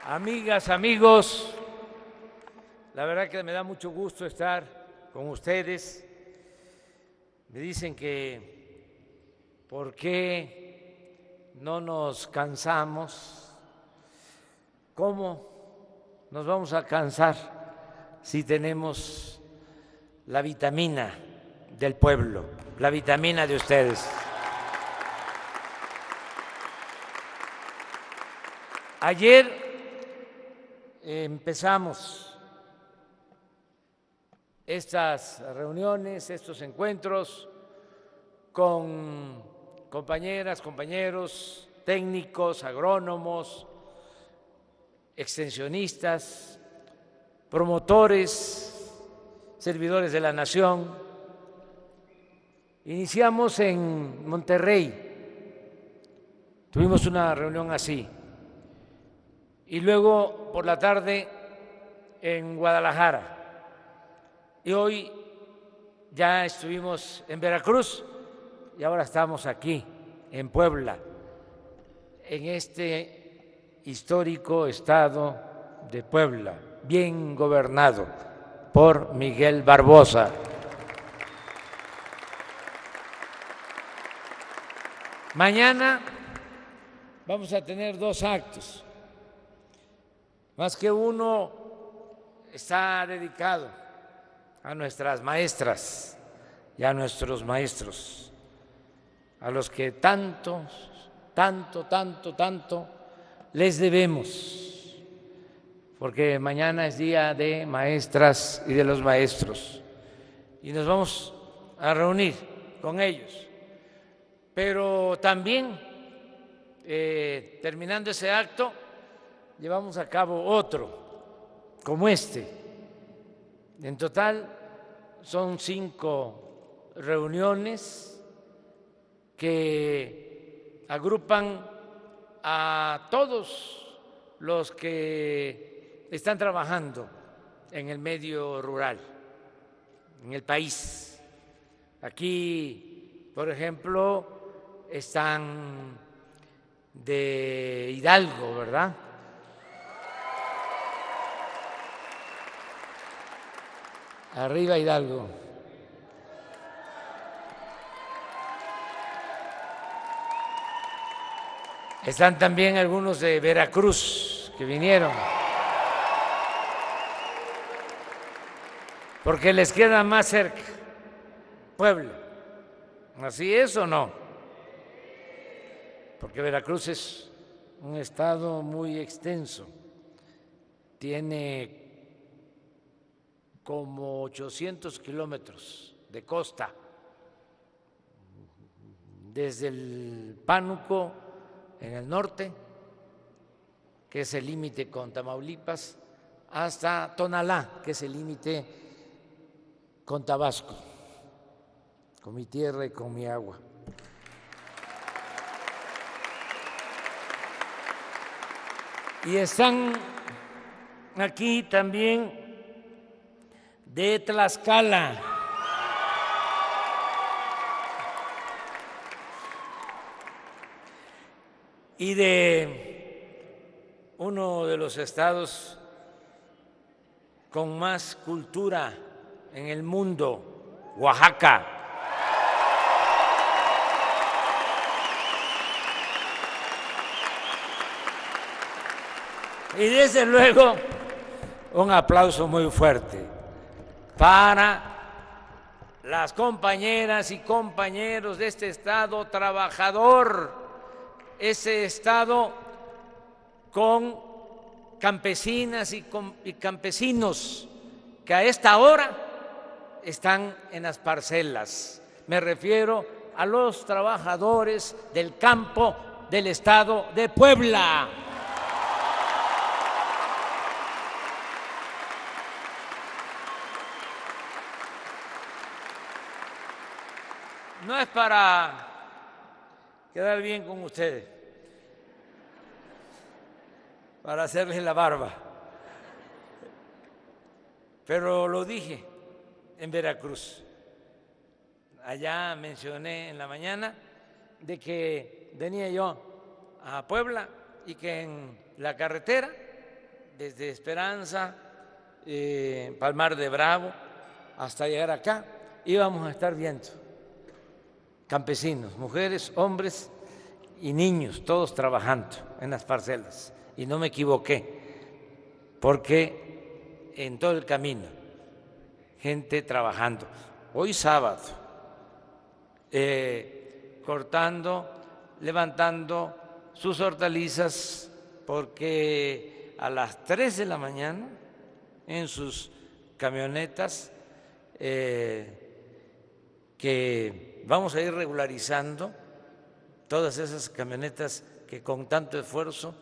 Amigas, amigos, la verdad que me da mucho gusto estar con ustedes. Me dicen que por qué no nos cansamos. ¿Cómo nos vamos a cansar si tenemos la vitamina del pueblo, la vitamina de ustedes? Ayer empezamos estas reuniones, estos encuentros con compañeras, compañeros, técnicos, agrónomos, extensionistas, promotores, servidores de la nación. Iniciamos en Monterrey, tuvimos una reunión así, y luego por la tarde en Guadalajara. Y hoy ya estuvimos en Veracruz y ahora estamos aquí en Puebla, en este histórico estado de Puebla, bien gobernado por Miguel Barbosa. Mañana vamos a tener 2 actos. Más que uno está dedicado a nuestras maestras y a nuestros maestros, a los que tanto les debemos, porque mañana es día de maestras y de los maestros, y nos vamos a reunir con ellos. Pero también, terminando ese acto, llevamos a cabo otro, como este. En total son 5 reuniones que agrupan a todos los que están trabajando en el medio rural, en el país. Aquí, por ejemplo, están de Hidalgo, ¿verdad? Arriba Hidalgo. Están también algunos de Veracruz que vinieron, porque les queda más cerca Puebla. ¿Así es o no? Porque Veracruz es un estado muy extenso, tiene como 800 kilómetros de costa, desde el Pánuco en el norte, que es el límite con Tamaulipas, hasta Tonalá, que es el límite con Tabasco, con mi tierra y con mi agua. Y están aquí también de Tlaxcala, y de uno de los estados con más cultura en el mundo, Oaxaca. Y desde luego un aplauso muy fuerte para las compañeras y compañeros de este estado trabajador, ese estado con campesinas y campesinos que a esta hora están en las parcelas. Me refiero a los trabajadores del campo del estado de Puebla. No es para quedar bien con ustedes, para hacerles la barba, pero lo dije en Veracruz. Allá mencioné en la mañana de que venía yo a Puebla y que en la carretera desde Esperanza, Palmar de Bravo, hasta llegar acá, íbamos a estar viendo campesinos, mujeres, hombres y niños, todos trabajando en las parcelas. Y no me equivoqué, porque en todo el camino, gente trabajando. Hoy sábado, cortando, levantando sus hortalizas, porque a las 3 de la mañana en sus camionetas que vamos a ir regularizando, todas esas camionetas que con tanto esfuerzo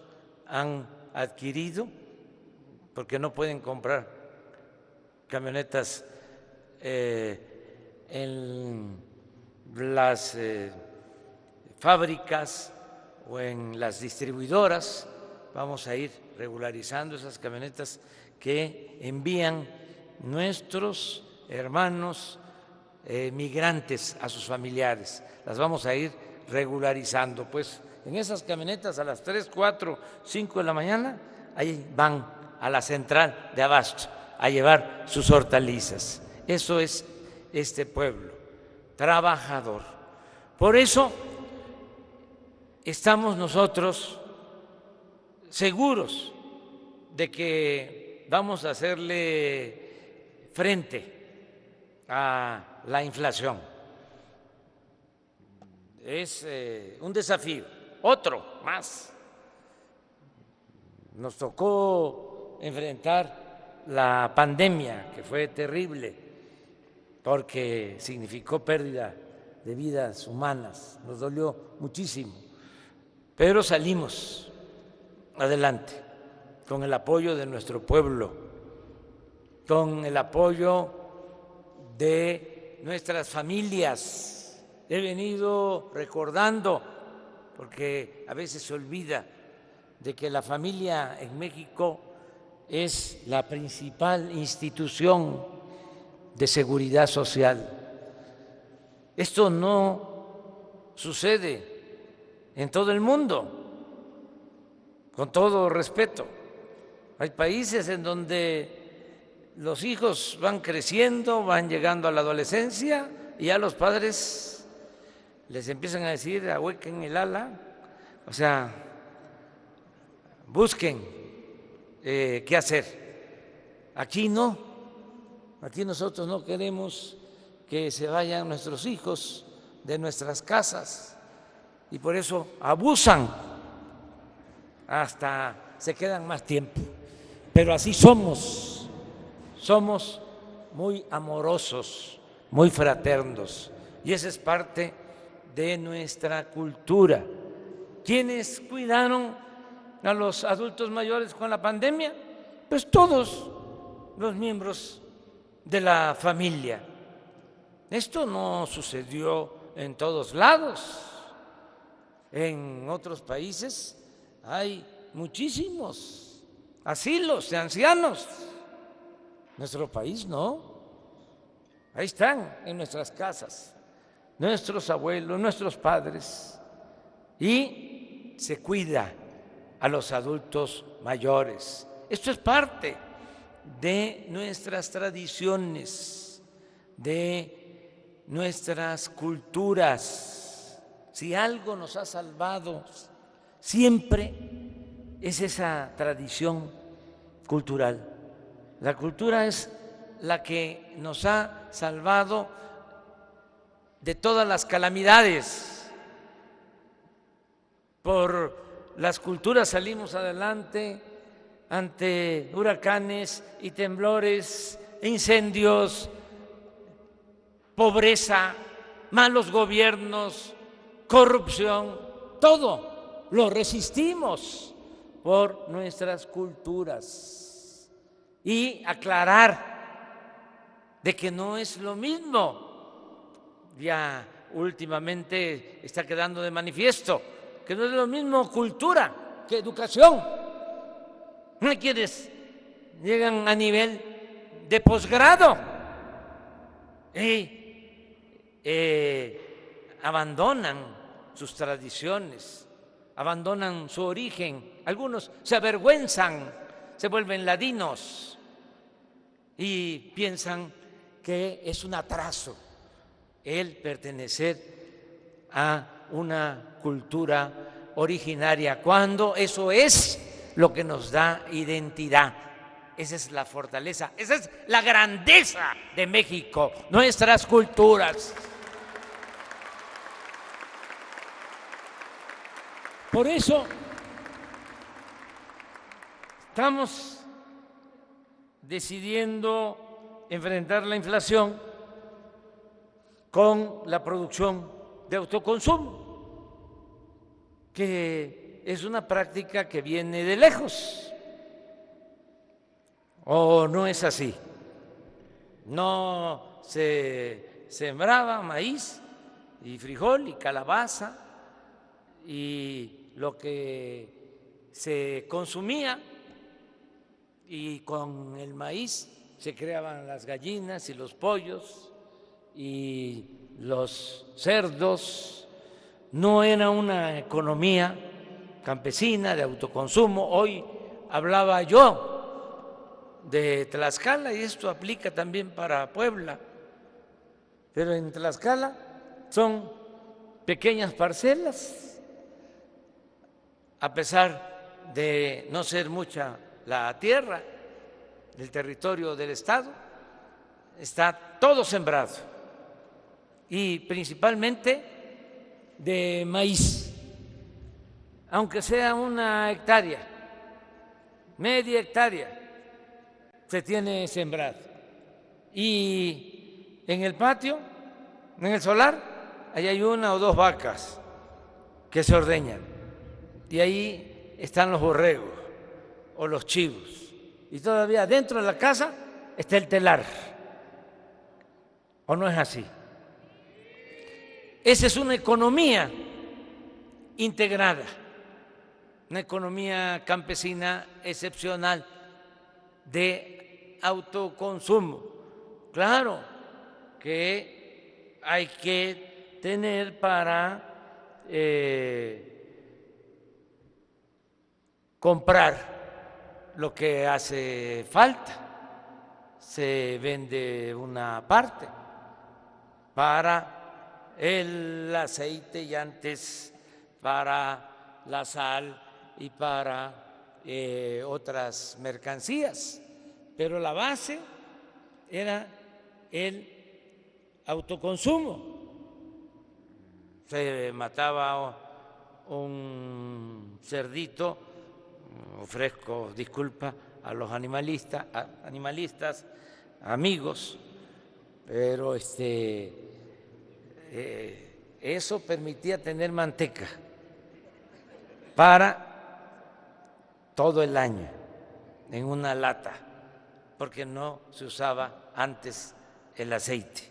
han adquirido, porque no pueden comprar camionetas en las fábricas o en las distribuidoras. Vamos a ir regularizando esas camionetas que envían nuestros hermanos migrantes a sus familiares. Las vamos a ir regularizando. Pues en esas camionetas a las 3, 4, 5 de la mañana, ahí van a la central de abasto a llevar sus hortalizas. Eso es este pueblo trabajador. Por eso estamos nosotros seguros de que vamos a hacerle frente a la inflación. Es un desafío, otro más. Nos tocó enfrentar la pandemia, que fue terrible, porque significó pérdida de vidas humanas, nos dolió muchísimo, pero salimos adelante con el apoyo de nuestro pueblo, con el apoyo de nuestras familias. He venido recordando, porque a veces se olvida de que la familia en México es la principal institución de seguridad social. Esto no sucede en todo el mundo. Con todo respeto, hay países en donde los hijos van creciendo, van llegando a la adolescencia y ya los padres les empiezan a decir, ahuequen el ala, o sea, busquen qué hacer. Aquí no, aquí nosotros no queremos que se vayan nuestros hijos de nuestras casas y por eso abusan, hasta se quedan más tiempo. Pero así somos muy amorosos, muy fraternos, y esa es parte de nuestra cultura. ¿Quiénes cuidaron a los adultos mayores con la pandemia? Pues todos los miembros de la familia. Esto no sucedió en todos lados. En otros países hay muchísimos asilos de ancianos. Nuestro país no. Ahí están en nuestras casas nuestros abuelos, nuestros padres, y se cuida a los adultos mayores. Esto es parte de nuestras tradiciones, de nuestras culturas. Si algo nos ha salvado siempre es esa tradición cultural. La cultura es la que nos ha salvado de todas las calamidades. Por las culturas salimos adelante ante huracanes y temblores, incendios, pobreza, malos gobiernos, corrupción, todo lo resistimos por nuestras culturas. Y aclarar de que no es lo mismo. Ya últimamente está quedando de manifiesto que no es lo mismo cultura que educación. No hay quienes llegan a nivel de posgrado y abandonan sus tradiciones, abandonan su origen. Algunos se se vuelven ladinos y piensan que es un atraso el pertenecer a una cultura originaria, cuando eso es lo que nos da identidad. Esa es la fortaleza, esa es la grandeza de México, nuestras culturas. Por eso estamos decidiendo enfrentar la inflación con la producción de autoconsumo, que es una práctica que viene de lejos. ¿O no es así? No se sembraba maíz y frijol y calabaza, y lo que se consumía, y con el maíz se creaban las gallinas y los pollos y los cerdos. No era una economía campesina de autoconsumo. Hoy hablaba yo de Tlaxcala, y esto aplica también para Puebla, pero en Tlaxcala son pequeñas parcelas, a pesar de no ser mucha la tierra, el territorio del estado, está todo sembrado, y principalmente de maíz, aunque sea una hectárea, media hectárea, se tiene sembrado. Y en el patio, en el solar, ahí hay 1 o 2 vacas que se ordeñan, y ahí están los borregos o los chivos, y todavía dentro de la casa está el telar. ¿O no es así? Esa es una economía integrada, una economía campesina excepcional de autoconsumo. Claro que hay que tener para comprar lo que hace falta. Se vende una parte para el aceite, y antes para la sal y para otras mercancías, pero la base era el autoconsumo. Se mataba un cerdito, ofrezco disculpa a los animalistas, amigos, pero eso permitía tener manteca para todo el año en una lata, porque no se usaba antes el aceite,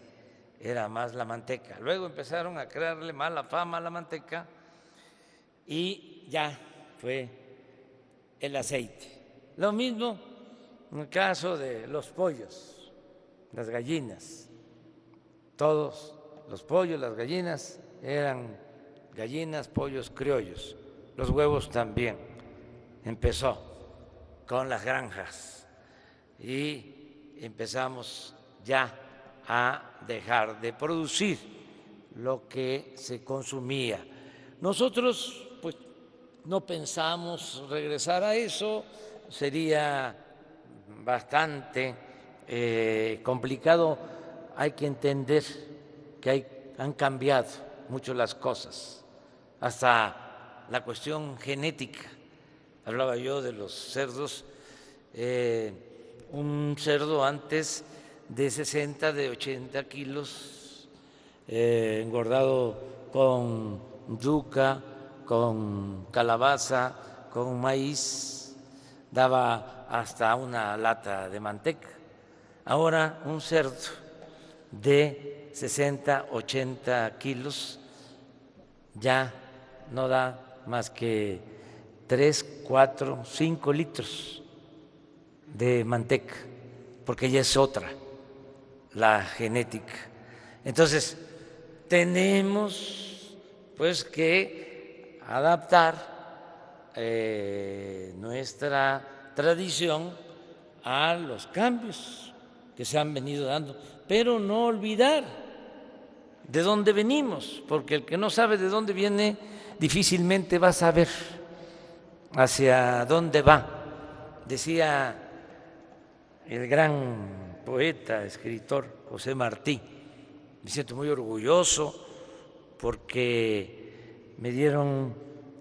era más la manteca. Luego empezaron a crearle mala fama a la manteca y ya fue el aceite. Lo mismo en el caso de los pollos, las gallinas. Todos los pollos, las gallinas eran gallinas, pollos criollos. Los huevos también. Empezó con las granjas y empezamos ya a dejar de producir lo que se consumía. Nosotros pues no pensamos regresar a eso, sería bastante complicado. Hay que entender que han cambiado mucho las cosas, hasta la cuestión genética. Hablaba yo de los cerdos, un cerdo antes de 60, de 80 kilos, engordado con yuca, con calabaza, con maíz, daba hasta una lata de manteca. Ahora un cerdo de 60, 80 kilos ya no da más que 3, 4, 5 litros de manteca, porque ya es otra la genética. Entonces, tenemos pues que adaptar nuestra tradición a los cambios que se han venido dando, pero no olvidar de dónde venimos, porque el que no sabe de dónde viene difícilmente va a saber hacia dónde va. Decía el gran poeta, escritor José Martí: me siento muy orgulloso porque me dieron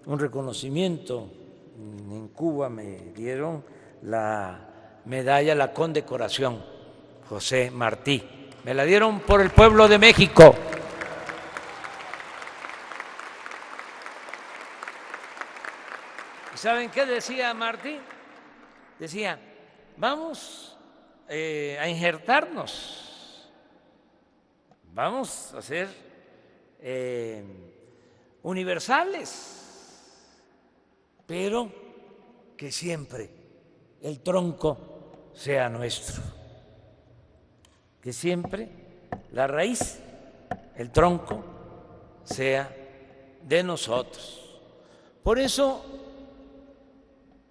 un reconocimiento en Cuba, me dieron la medalla, la condecoración José Martí, me la dieron por el pueblo de México. ¿Y saben qué decía Martí? Decía: vamos a injertarnos, vamos a ser universales, pero que siempre el tronco sea nuestro, que siempre la raíz, el tronco, sea de nosotros. Por eso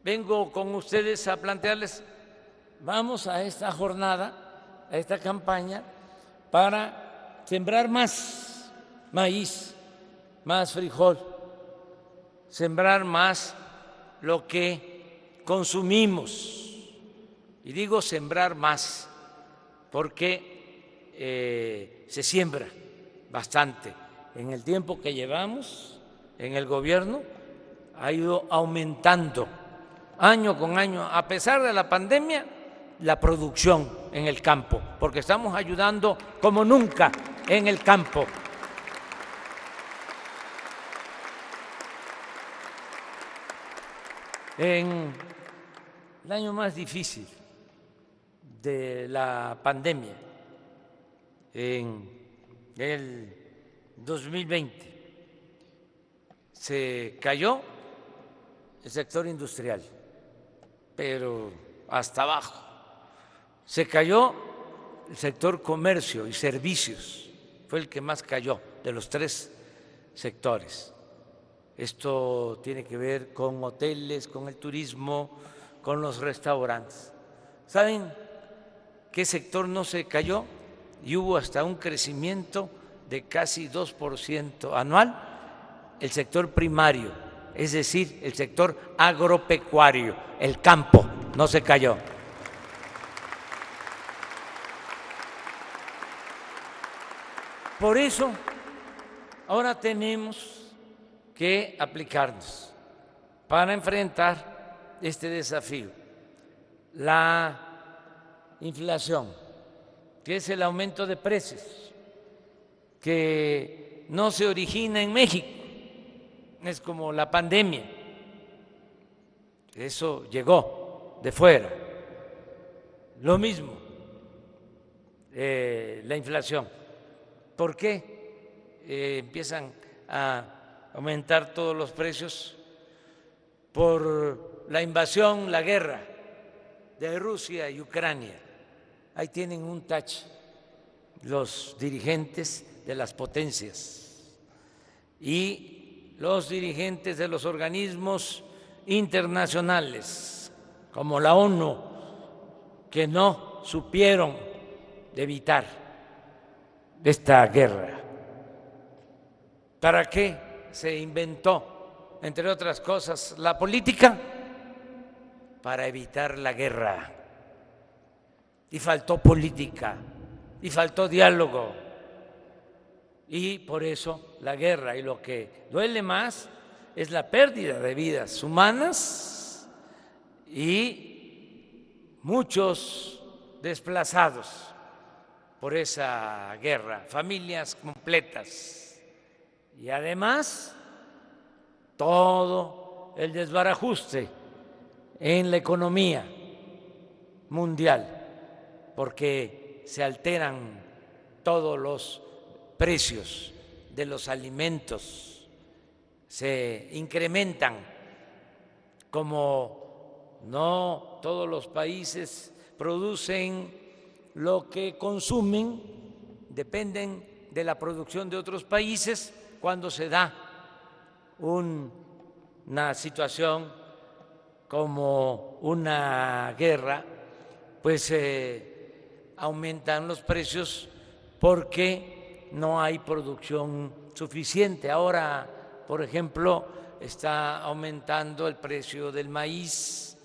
vengo con ustedes a plantearles: vamos a esta jornada, a esta campaña, para sembrar más maíz, más frijol, sembrar más lo que consumimos. Y digo sembrar más porque se siembra bastante. En el tiempo que llevamos en el gobierno ha ido aumentando año con año, a pesar de la pandemia, la producción en el campo, porque estamos ayudando como nunca en el campo. En el año más difícil de la pandemia, en el 2020, se cayó el sector industrial, pero hasta abajo. Se cayó el sector comercio y servicios, fue el que más cayó de los tres sectores. Esto tiene que ver con hoteles, con el turismo, con los restaurantes. ¿Saben qué sector no se cayó? Y hubo hasta un crecimiento de casi 2% anual, el sector primario, es decir, el sector agropecuario, el campo, no se cayó. Por eso, ahora tenemos que aplicarnos para enfrentar este desafío. La inflación, que es el aumento de precios, que no se origina en México, es como la pandemia, eso llegó de fuera. Lo mismo, la inflación. ¿Por qué empiezan a aumentar todos los precios? Por la invasión, la guerra de Rusia y Ucrania. Ahí tienen un tache los dirigentes de las potencias y los dirigentes de los organismos internacionales como la ONU, que no supieron evitar esta guerra. ¿Para qué se inventó, entre otras cosas, la política? Para evitar la guerra. Y faltó política, y faltó diálogo. Y por eso la guerra, y lo que duele más es la pérdida de vidas humanas y muchos desplazados por esa guerra, familias completas. Y además, todo el desbarajuste en la economía mundial, porque se alteran todos los precios de los alimentos, se incrementan. Como no todos los países producen lo que consumen, dependen de la producción de otros países. Cuando se da una situación como una guerra, pues aumentan los precios porque no hay producción suficiente. Ahora, por ejemplo, está aumentando el precio del maíz,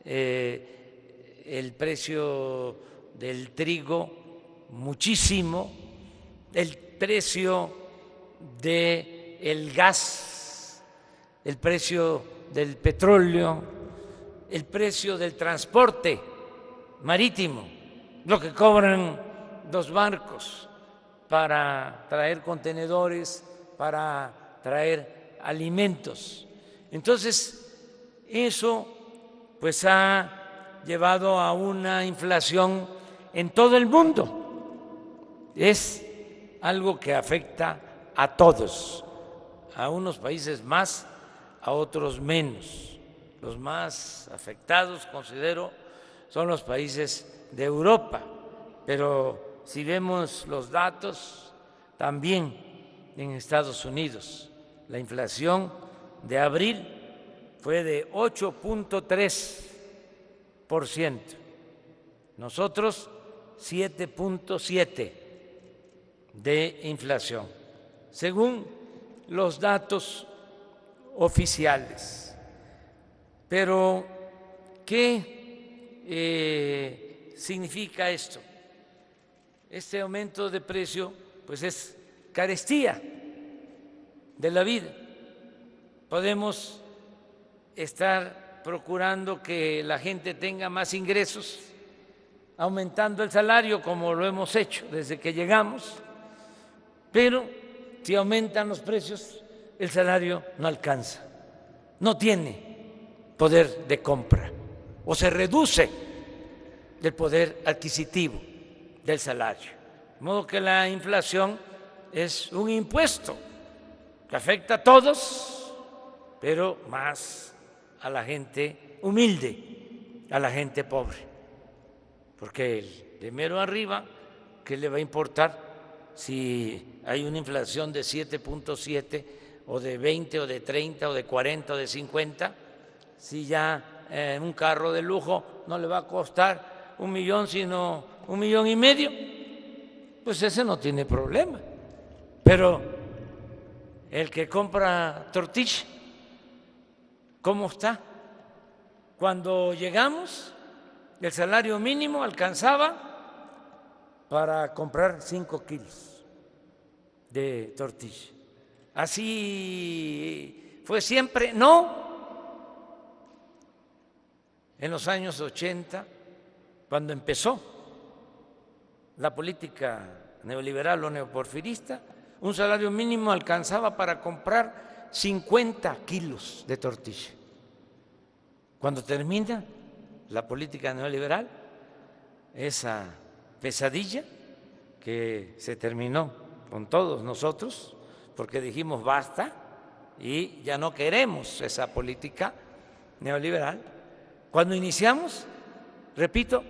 el precio del trigo muchísimo, el precio del gas, el precio del petróleo, el precio del transporte marítimo, lo que cobran los barcos para traer contenedores, para traer alimentos. Entonces, eso pues ha llevado a una inflación en todo el mundo. Es algo que afecta a todos, a unos países más, a otros menos. Los más afectados, considero, son los países de Europa, pero si vemos los datos, también en Estados Unidos, la inflación de abril fue de 8.3%, nosotros 7.7% de inflación, según los datos oficiales. Pero, ¿qué significa esto? Este aumento de precio, pues es carestía de la vida. Podemos estar procurando que la gente tenga más ingresos, aumentando el salario como lo hemos hecho desde que llegamos, pero si aumentan los precios, el salario no alcanza, no tiene poder de compra o se reduce el poder adquisitivo del salario. De modo que la inflación es un impuesto que afecta a todos, pero más a la gente humilde, a la gente pobre, porque el de mero arriba, ¿qué le va a importar si hay una inflación de 7.7 o de 20 o de 30 o de 40 o de 50? Si ya un carro de lujo no le va a costar 1 millón, sino 1,5 millones, pues ese no tiene problema. Pero el que compra tortilla, ¿cómo está? Cuando llegamos, el salario mínimo alcanzaba para comprar 5 kilos de tortilla. ¿Así fue siempre? No. En los años 80, cuando empezó la política neoliberal o neoporfirista, un salario mínimo alcanzaba para comprar 50 kilos de tortilla. Cuando termina la política neoliberal, esa pesadilla que se terminó con todos nosotros, porque dijimos basta y ya no queremos esa política neoliberal. Cuando iniciamos, repito,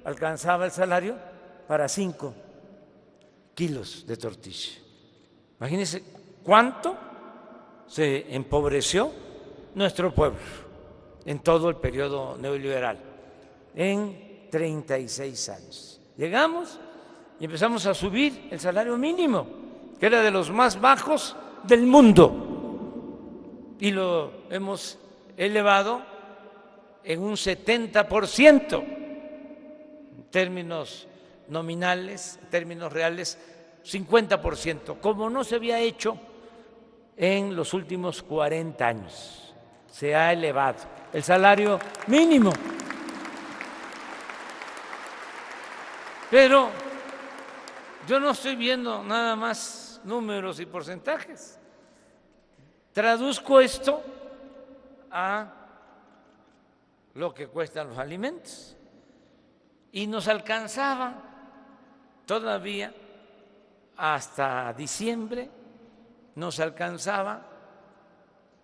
alcanzaba el salario para 5 kilos de tortilla. Imagínense cuánto se empobreció nuestro pueblo en todo el periodo neoliberal, en 36 años. Llegamos y empezamos a subir el salario mínimo, que era de los más bajos del mundo, y lo hemos elevado en un 70%, en términos nominales, en términos reales, 50%, como no se había hecho en los últimos 40 años. Se ha elevado el salario mínimo. Pero yo no estoy viendo nada más números y porcentajes. Traduzco esto a lo que cuestan los alimentos. Y nos alcanzaba todavía hasta diciembre, nos alcanzaba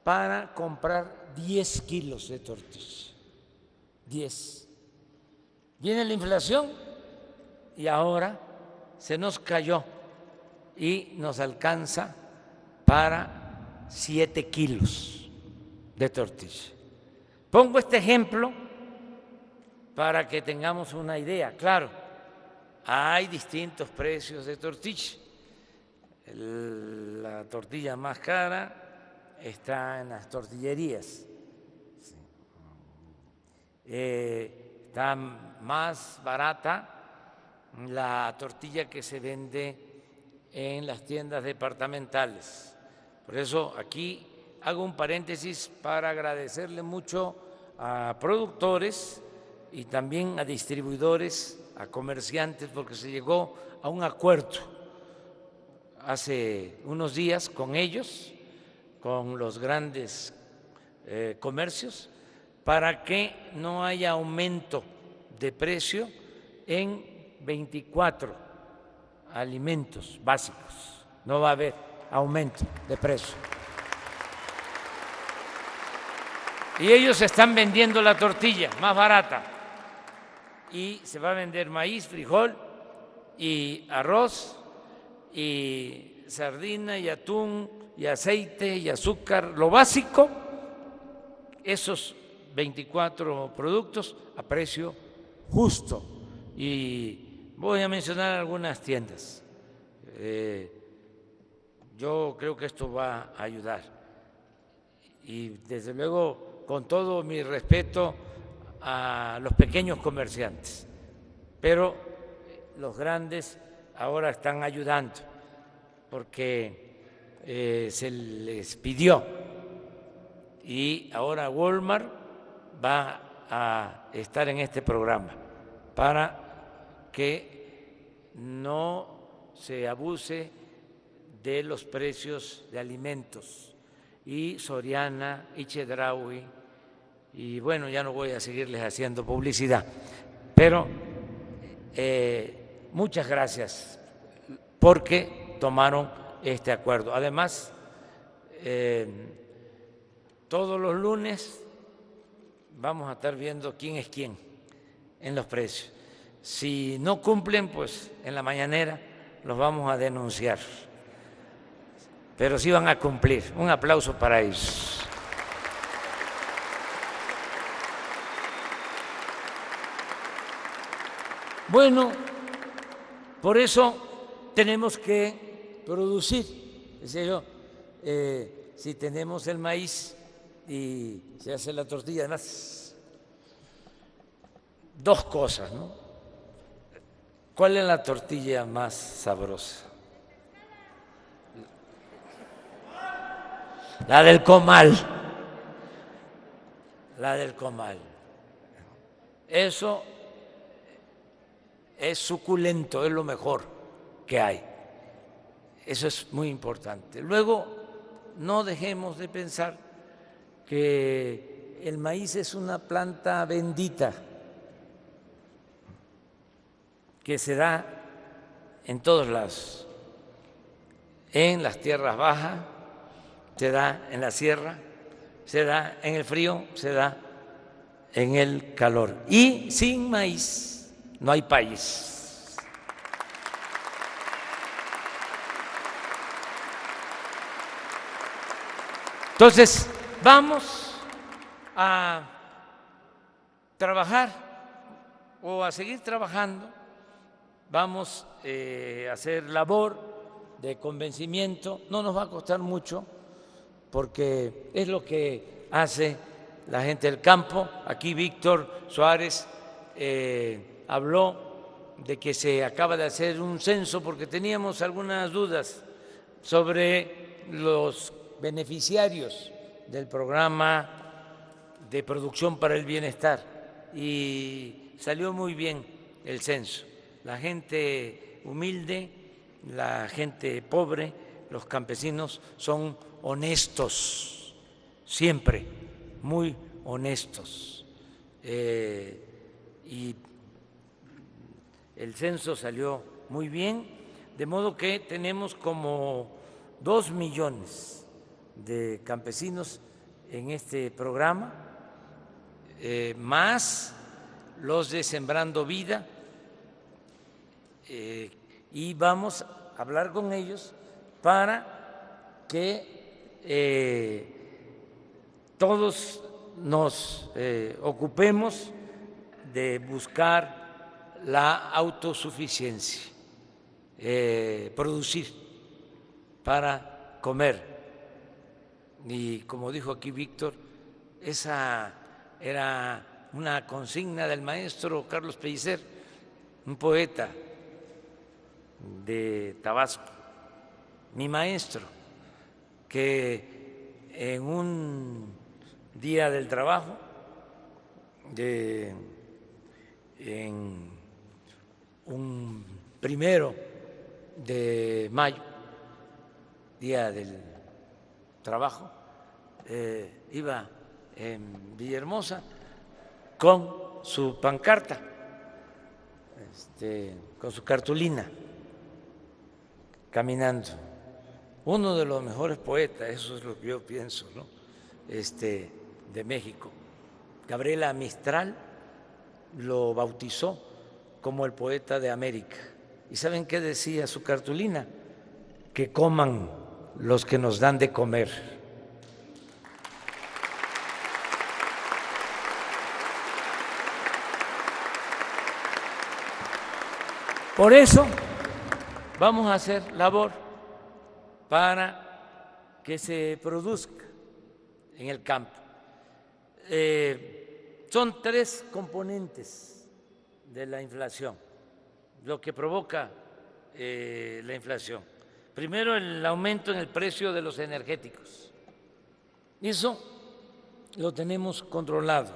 para comprar 10 kilos de tortilla. 10. Viene la inflación y ahora se nos cayó y nos alcanza para 7 kilos de tortilla. Pongo este ejemplo para que tengamos una idea. Claro, hay distintos precios de tortilla. La tortilla más cara está en las tortillerías. Está más barata la tortilla que se vende en las tiendas departamentales. Por eso aquí hago un paréntesis para agradecerle mucho a productores y también a distribuidores, a comerciantes, porque se llegó a un acuerdo hace unos días con ellos, con los grandes comercios, para que no haya aumento de precio en 24 alimentos básicos. No va a haber aumento de precio. Y ellos están vendiendo la tortilla más barata y se va a vender maíz, frijol y arroz y sardina y atún y aceite y azúcar, lo básico, esos 24 productos a precio justo. Y voy a mencionar algunas tiendas. Yo creo que esto va a ayudar. Y desde luego, con todo mi respeto a los pequeños comerciantes, pero los grandes ahora están ayudando porque se les pidió, y ahora Walmart va a estar en este programa para que no se abuse de los precios de alimentos, y Soriana y Chedraui, y bueno, ya no voy a seguirles haciendo publicidad, pero muchas gracias porque tomaron este acuerdo. Además, todos los lunes vamos a estar viendo quién es quién en los precios. Si no cumplen, pues en la mañanera los vamos a denunciar, pero sí van a cumplir. Un aplauso para ellos. Bueno, por eso tenemos que producir. Decía yo, si tenemos el maíz y se hace la tortilla, además, dos cosas, ¿no? ¿Cuál es la tortilla más sabrosa? La del comal. La del comal. Eso es suculento, es lo mejor que hay. Eso es muy importante. Luego, no dejemos de pensar que el maíz es una planta bendita que se da en todos lados, en las tierras bajas, se da en la sierra, se da en el frío, se da en el calor. Y sin maíz no hay país. Entonces, vamos a trabajar o a seguir trabajando, vamos a hacer labor de convencimiento, no nos va a costar mucho porque es lo que hace la gente del campo. Aquí Víctor Suárez habló de que se acaba de hacer un censo porque teníamos algunas dudas sobre los beneficiarios del programa de producción para el bienestar, y salió muy bien el censo. La gente humilde, la gente pobre, los campesinos son honestos, siempre muy honestos. Y el censo salió muy bien, de modo que tenemos como 2 millones de campesinos en este programa, más los de Sembrando Vida, y vamos a hablar con ellos para que todos nos ocupemos de buscar la autosuficiencia, producir para comer. Y como dijo aquí Víctor, esa era una consigna del maestro Carlos Pellicer, un poeta de Tabasco, mi maestro, que en un día del trabajo, en un 1 de mayo, Día del Trabajo, iba en Villahermosa con su pancarta, con su cartulina, caminando. Uno de los mejores poetas, eso es lo que yo pienso, ¿no? De México. Gabriela Mistral lo bautizó como el poeta de América. ¿Y saben qué decía su cartulina? Que coman los que nos dan de comer. Por eso vamos a hacer labor para que se produzca en el campo. Son 3 componentes de la inflación, lo que provoca la inflación. Primero, el aumento en el precio de los energéticos. Eso lo tenemos controlado,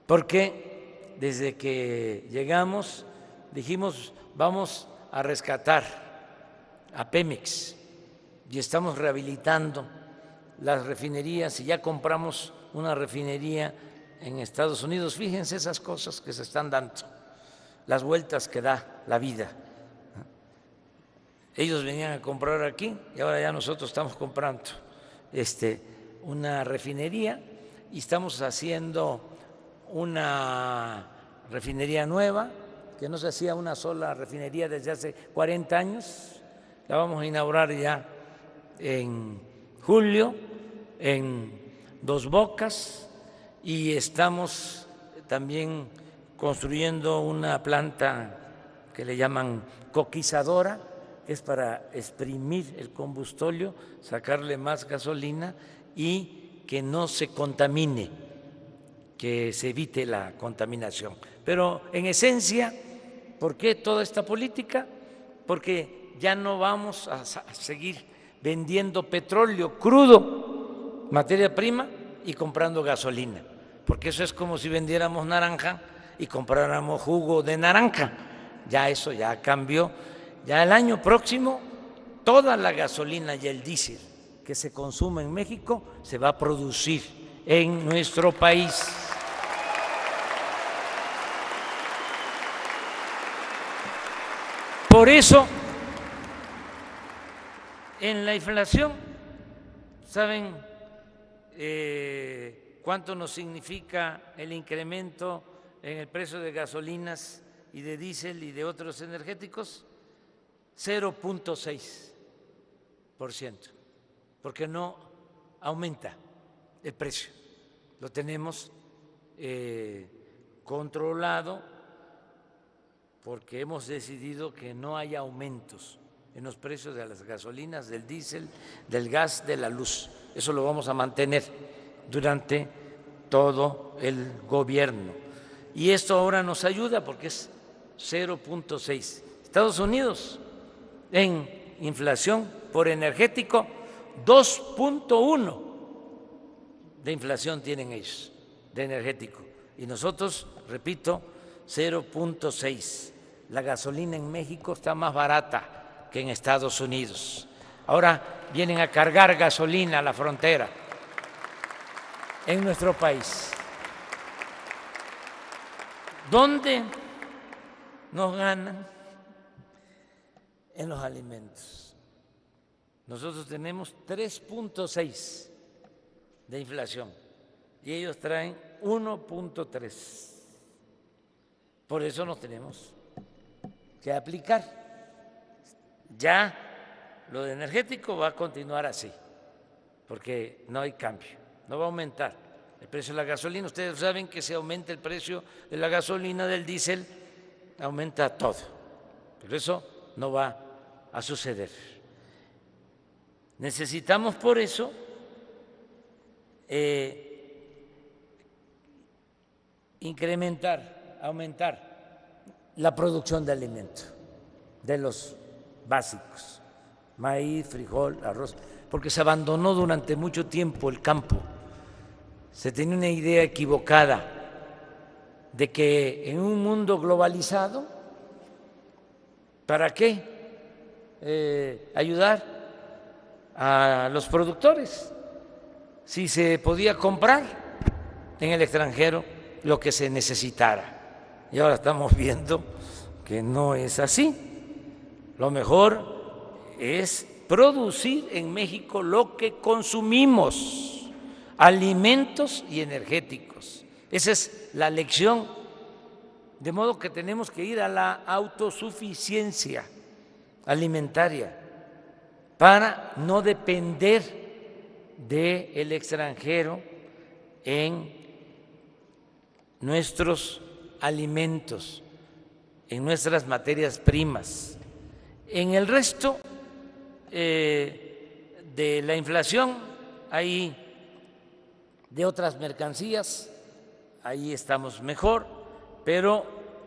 porque desde que llegamos dijimos vamos a rescatar a Pemex y estamos rehabilitando las refinerías y ya compramos una refinería en Estados Unidos. Fíjense esas cosas que se están dando, las vueltas que da la vida. Ellos venían a comprar aquí y ahora ya nosotros estamos comprando una refinería y estamos haciendo una refinería nueva, que no se hacía una sola refinería desde hace 40 años. La vamos a inaugurar ya en julio en Dos Bocas y estamos también construyendo una planta que le llaman coquizadora, que es para exprimir el combustóleo, sacarle más gasolina y que no se contamine, que se evite la contaminación. Pero en esencia, ¿por qué toda esta política? Porque ya no vamos a seguir vendiendo petróleo crudo, materia prima, y comprando gasolina, porque eso es como si vendiéramos naranja y compráramos jugo de naranja. Ya eso ya cambió. Ya el año próximo toda la gasolina y el diésel que se consume en México se va a producir en nuestro país. Por eso, en la inflación, ¿saben cuánto nos significa el incremento en el precio de gasolinas y de diésel y de otros energéticos? 0.6%, porque no aumenta el precio. Lo tenemos controlado porque hemos decidido que no haya aumentos en los precios de las gasolinas, del diésel, del gas, de la luz. Eso lo vamos a mantener durante todo el gobierno. Y esto ahora nos ayuda porque es 0.6. Estados Unidos en inflación por energético, 2.1 de inflación tienen ellos de energético. Y nosotros, repito, 0.6. La gasolina en México está más barata que en Estados Unidos. Ahora vienen a cargar gasolina a la frontera en nuestro país. ¿Dónde nos ganan? En los alimentos. Nosotros tenemos 3.6 de inflación y ellos traen 1.3. Por eso nos tenemos que aplicar. Ya lo de energético va a continuar así, porque no hay cambio, no va a aumentar el precio de la gasolina. Ustedes saben que si aumenta el precio de la gasolina, del diésel, aumenta todo. Pero eso no va a suceder. Necesitamos por eso aumentar la producción de alimentos, de los básicos, maíz, frijol, arroz, porque se abandonó durante mucho tiempo el campo. Se tenía una idea equivocada de que en un mundo globalizado, ¿para qué ayudar a los productores si se podía comprar en el extranjero lo que se necesitara? Y ahora estamos viendo que no es así. Lo mejor es producir en México lo que consumimos, alimentos y energéticos. Esa es la lección. De modo que tenemos que ir a la autosuficiencia alimentaria para no depender del extranjero en nuestros alimentos, en nuestras materias primas. En el resto de la inflación, ahí de otras mercancías, ahí estamos mejor, pero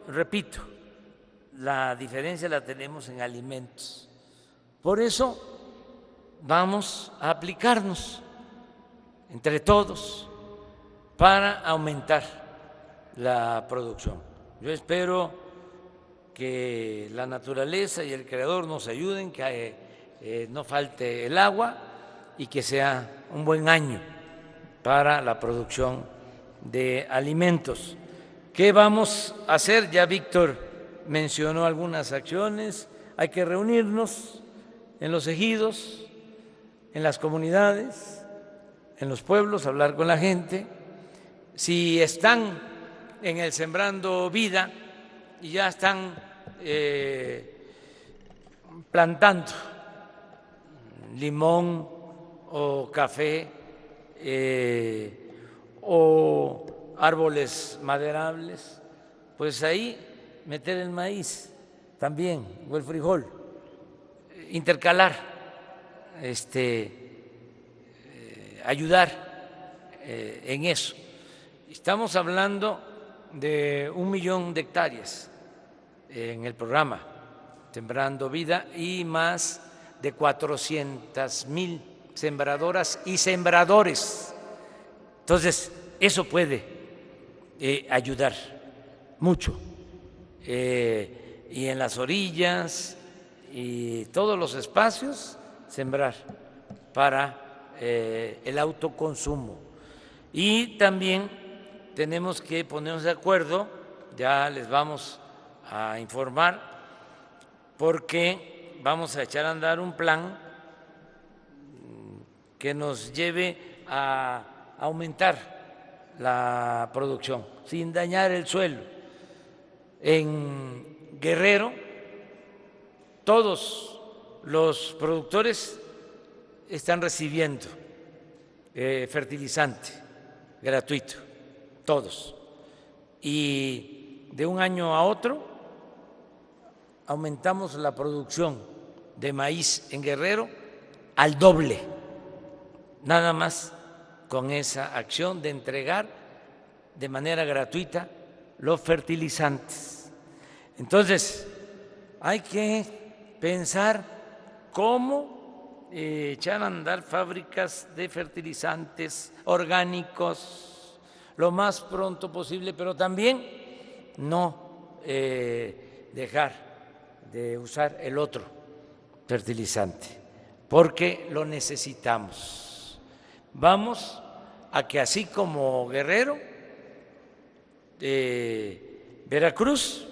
repito, la diferencia la tenemos en alimentos. Por eso vamos a aplicarnos entre todos para aumentar la producción. Yo espero que la naturaleza y el Creador nos ayuden, que no falte el agua y que sea un buen año para la producción de alimentos. ¿Qué vamos a hacer? Ya Víctor mencionó algunas acciones. Hay que reunirnos en los ejidos, en las comunidades, en los pueblos, hablar con la gente. Si están en el Sembrando Vida y ya están plantando limón o café o árboles maderables, pues ahí meter el maíz también o el frijol, intercalar, ayudar en eso. Estamos hablando de 1 millón de hectáreas en el programa Sembrando Vida y más de 400,000 sembradoras y sembradores. Entonces, eso puede ayudar mucho. Y en las orillas y todos los espacios, sembrar para el autoconsumo. Y también tenemos que ponernos de acuerdo, ya les vamos a informar, porque vamos a echar a andar un plan que nos lleve a aumentar la producción sin dañar el suelo. En Guerrero, todos los productores están recibiendo fertilizante gratuito, todos. Y de un año a otro aumentamos la producción de maíz en Guerrero al doble, nada más con esa acción de entregar de manera gratuita los fertilizantes. Entonces, hay que pensar cómo echar a andar fábricas de fertilizantes orgánicos lo más pronto posible, pero también no dejar de usar el otro fertilizante, porque lo necesitamos. Vamos a que así como Guerrero, Veracruz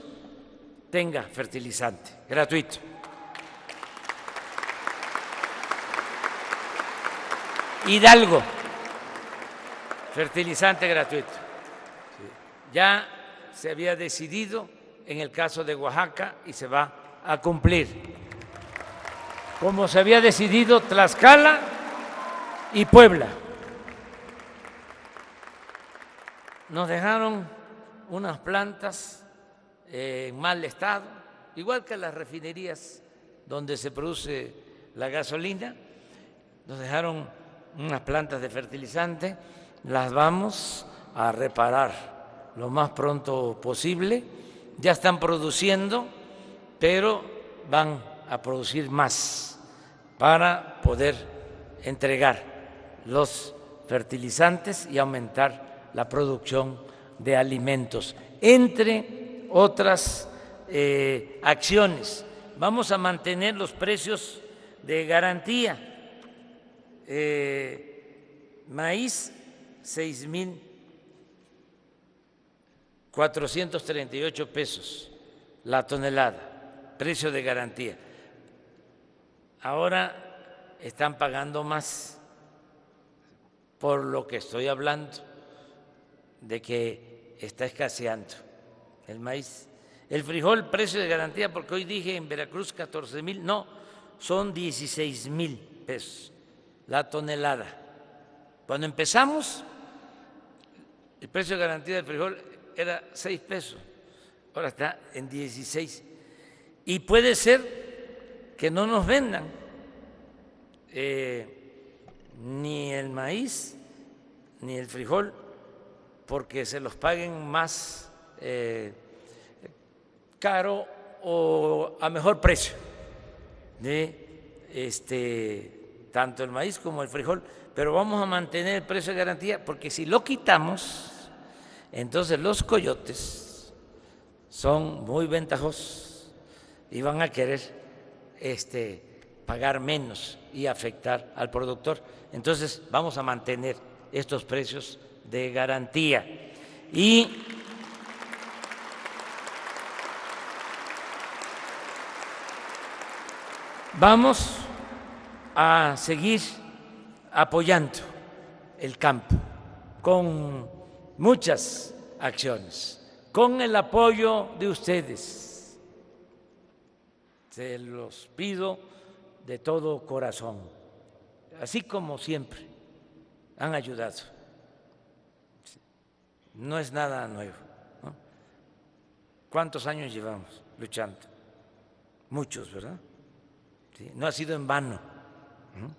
tenga fertilizante gratuito. Hidalgo, fertilizante gratuito. Ya se había decidido en el caso de Oaxaca y se va a cumplir, como se había decidido Tlaxcala y Puebla. nos dejaron unas plantas en mal estado, igual que las refinerías donde se produce la gasolina, nos dejaron unas plantas de fertilizante, las vamos a reparar lo más pronto posible, ya están produciendo, pero van a producir más para poder entregar los fertilizantes y aumentar la producción de alimentos, entre otras acciones. Vamos a mantener los precios de garantía. Maíz, 6,438 pesos la tonelada, precio de garantía. Ahora están pagando más, por lo que estoy hablando, de que está escaseando el maíz. El frijol, precio de garantía, porque hoy dije en Veracruz 14,000, no, son 16,000 pesos la tonelada. Cuando empezamos, el precio de garantía del frijol era 6 pesos, ahora está en 16. Y puede ser que no nos vendan ni el maíz ni el frijol, porque se los paguen más caro o a mejor precio de tanto el maíz como el frijol, pero vamos a mantener el precio de garantía, porque si lo quitamos, entonces los coyotes son muy ventajosos y van a querer pagar menos y afectar al productor. Entonces vamos a mantener estos precios de garantía y vamos a seguir apoyando el campo con muchas acciones, con el apoyo de ustedes. Se los pido de todo corazón, así como siempre han ayudado. No es nada nuevo, ¿no? ¿Cuántos años llevamos luchando? Muchos, ¿verdad? Sí, no ha sido en vano, ¿no?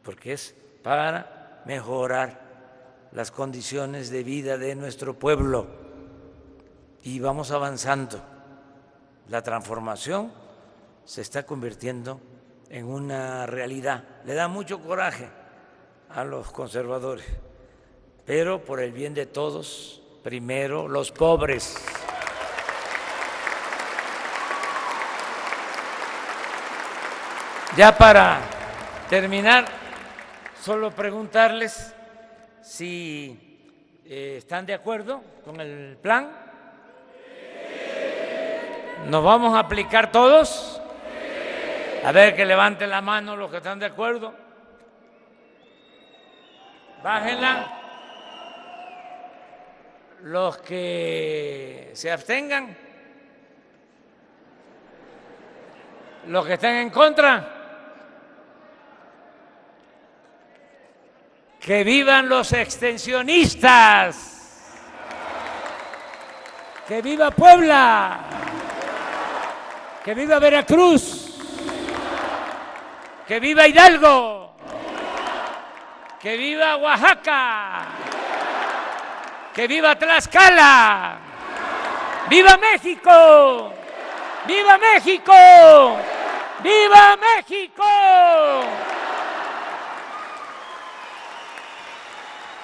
Porque es para mejorar las condiciones de vida de nuestro pueblo y vamos avanzando. La transformación se está convirtiendo en una realidad. Le da mucho coraje a los conservadores, pero por el bien de todos, primero los pobres. Ya para terminar, solo preguntarles si están de acuerdo con el plan. ¿Nos vamos a aplicar todos? A ver, que levanten la mano los que están de acuerdo. Bájenla. Los que se abstengan. Los que están en contra. ¡Que vivan los extensionistas! ¡Que viva Puebla! ¡Que viva Veracruz! ¡Que viva Hidalgo! ¡Que viva Oaxaca! ¡Que viva Tlaxcala! ¡Viva México! ¡Viva México! ¡Viva México!